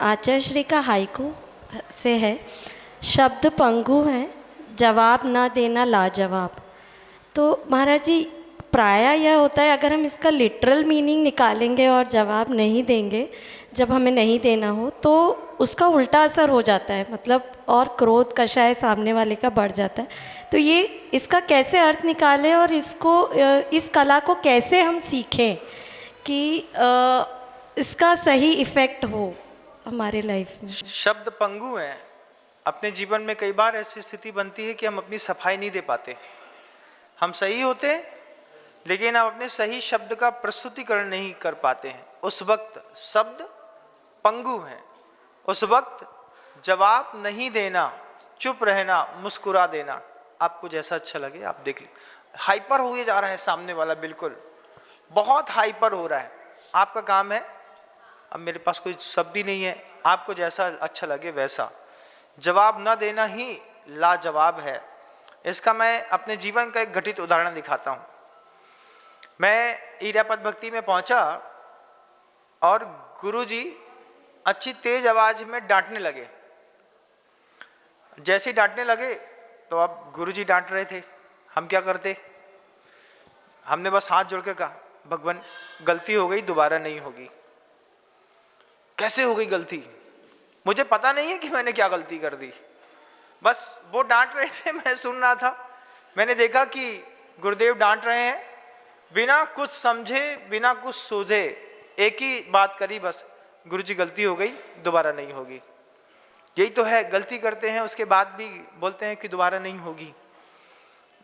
आचार्य का हाइकू से है, शब्द पंगु हैं, जवाब ना देना लाजवाब। तो महाराज जी, प्रायः यह होता है, अगर हम इसका लिटरल मीनिंग निकालेंगे और जवाब नहीं देंगे जब हमें नहीं देना हो, तो उसका उल्टा असर हो जाता है, मतलब और क्रोध कषाय सामने वाले का बढ़ जाता है। तो ये इसका कैसे अर्थ निकालें और इसको इस कला को कैसे हम सीखें कि इसका सही इफ़ेक्ट हो हमारे लाइफ में। शब्द पंगु हैं। अपने जीवन में कई बार ऐसी स्थिति बनती है कि हम अपनी सफाई नहीं दे पाते। हम सही होते हैं लेकिन हम अपने सही शब्द का प्रस्तुतिकरण नहीं कर पाते हैं। उस वक्त शब्द पंगु हैं। उस वक्त जवाब नहीं देना, चुप रहना, मुस्कुरा देना, आपको जैसा अच्छा लगे आप देख लीजिए। हाइपर हो जा रहा है सामने वाला, बिल्कुल बहुत हाइपर हो रहा है। आपका काम है, अब मेरे पास कोई शब्द ही नहीं है, आपको जैसा अच्छा लगे वैसा। जवाब ना देना ही लाजवाब है। इसका मैं अपने जीवन का एक घटित उदाहरण दिखाता हूँ। मैं इरापत भक्ति में पहुंचा और गुरुजी अच्छी तेज आवाज में डांटने लगे। जैसे ही डांटने लगे तो अब गुरुजी डांट रहे थे, हम क्या करते? हमने बस हाथ जोड़ के कहा, भगवान गलती हो गई, दोबारा नहीं होगी। कैसे हो गई गलती? मुझे पता नहीं है कि मैंने क्या गलती कर दी, बस वो डांट रहे थे, मैं सुन रहा था। मैंने देखा कि गुरुदेव डांट रहे हैं, बिना कुछ समझे, बिना कुछ सूझे एक ही बात करी, बस गुरुजी गलती हो गई, दोबारा नहीं होगी। यही तो है, गलती करते हैं उसके बाद भी बोलते हैं कि दोबारा नहीं होगी।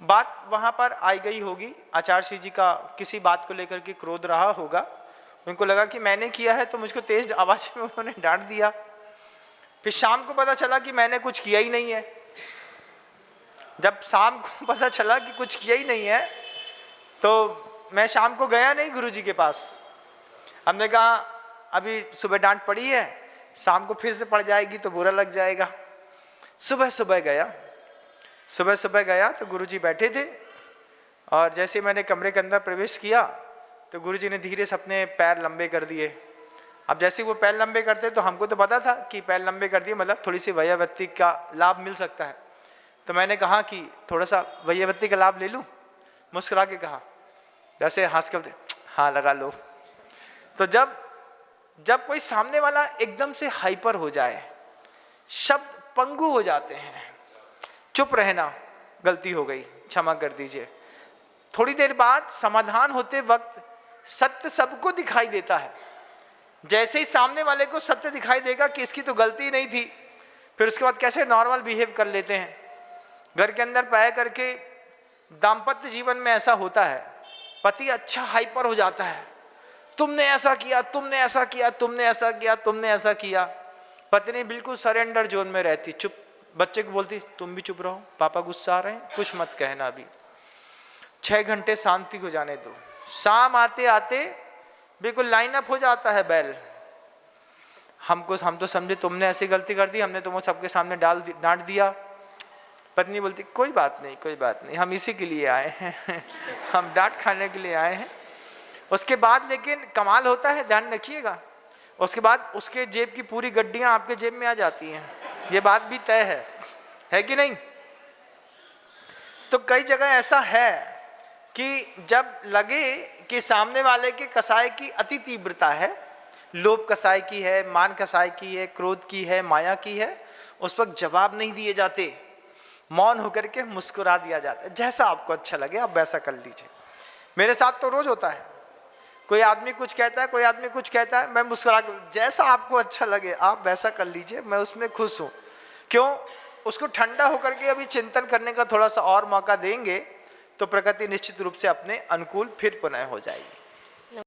बात वहां पर आई गई होगी, आचार्य जी का किसी बात को लेकर के क्रोध रहा होगा। उनको लगा कि मैंने किया है तो मुझको तेज आवाज में उन्होंने डांट दिया। फिर शाम को पता चला कि मैंने कुछ किया ही नहीं है। जब शाम को पता चला कि कुछ किया ही नहीं है तो मैं शाम को गया नहीं गुरुजी के पास। हमने कहा अभी सुबह डांट पड़ी है, शाम को फिर से पड़ जाएगी तो बुरा लग जाएगा। सुबह सुबह गया तो गुरुजी बैठे थे और जैसे मैंने कमरे के अंदर प्रवेश किया तो गुरुजी ने धीरे से अपने पैर लंबे कर दिए। अब जैसे वो पैर लंबे करते तो हमको तो पता था कि पैर लंबे कर दिए मतलब थोड़ी सी वैयावृत्ति का लाभ मिल सकता है। तो मैंने कहा कि थोड़ा सा वैयावृत्ति का लाभ ले लूँ, मुस्कुरा के कहा, जैसे हंस कर, हाँ लगा लो। तो जब कोई सामने वाला एकदम से हाइपर हो जाए, शब्द पंगु हो जाते हैं, चुप रहना, गलती हो गई, क्षमा कर दीजिए। थोड़ी देर बाद समाधान होते वक्त सत्य सबको दिखाई देता है। जैसे ही सामने वाले को सत्य दिखाई देगा कि इसकी तो गलती नहीं थी, फिर उसके बाद कैसे नॉर्मल बिहेव कर लेते हैं। घर के अंदर पाया करके दाम्पत्य जीवन में ऐसा होता है, पति अच्छा हाइपर हो जाता है, तुमने ऐसा किया, तुमने ऐसा किया, तुमने ऐसा किया, तुमने ऐसा किया। पत्नी बिल्कुल सरेंडर जोन में रहती, चुप। बच्चे को बोलती तुम भी चुप रहो, पापा गुस्सा आ रहे हैं, कुछ मत कहना अभी, 6 घंटे शांति को जाने दो। शाम आते आते बिल्कुल लाइन अप हो जाता है बैल। हम तो समझे तुमने ऐसी गलती कर दी, हमने तुमको सबके सामने डांट दिया। पत्नी बोलती कोई बात नहीं, हम इसी के लिए आए हैं हम डांट खाने के लिए आए हैं। उसके बाद लेकिन कमाल होता है, ध्यान रखिएगा, उसके बाद उसके जेब की पूरी गड्डियां आपके जेब में आ जाती हैं। ये बात भी तय है कि नहीं? तो कई जगह ऐसा है कि जब लगे कि सामने वाले के कसाय की अति तीव्रता है, लोभ कसाय की है, मान कसाय की है, क्रोध की है, माया की है, उस वक्त जवाब नहीं दिए जाते, मौन होकर के मुस्कुरा दिया जाता है। जैसा आपको अच्छा लगे आप वैसा कर लीजिए। मेरे साथ तो रोज होता है, कोई आदमी कुछ कहता है, कोई आदमी कुछ कहता है, मैं मुस्कुरा के, जैसा आपको अच्छा लगे आप वैसा कर लीजिए, मैं उसमें खुश हूँ। क्यों? उसको ठंडा होकर के अभी चिंतन करने का थोड़ा सा और मौका देंगे तो प्रकृति निश्चित रूप से अपने अनुकूल फिर पुनः हो जाएगी।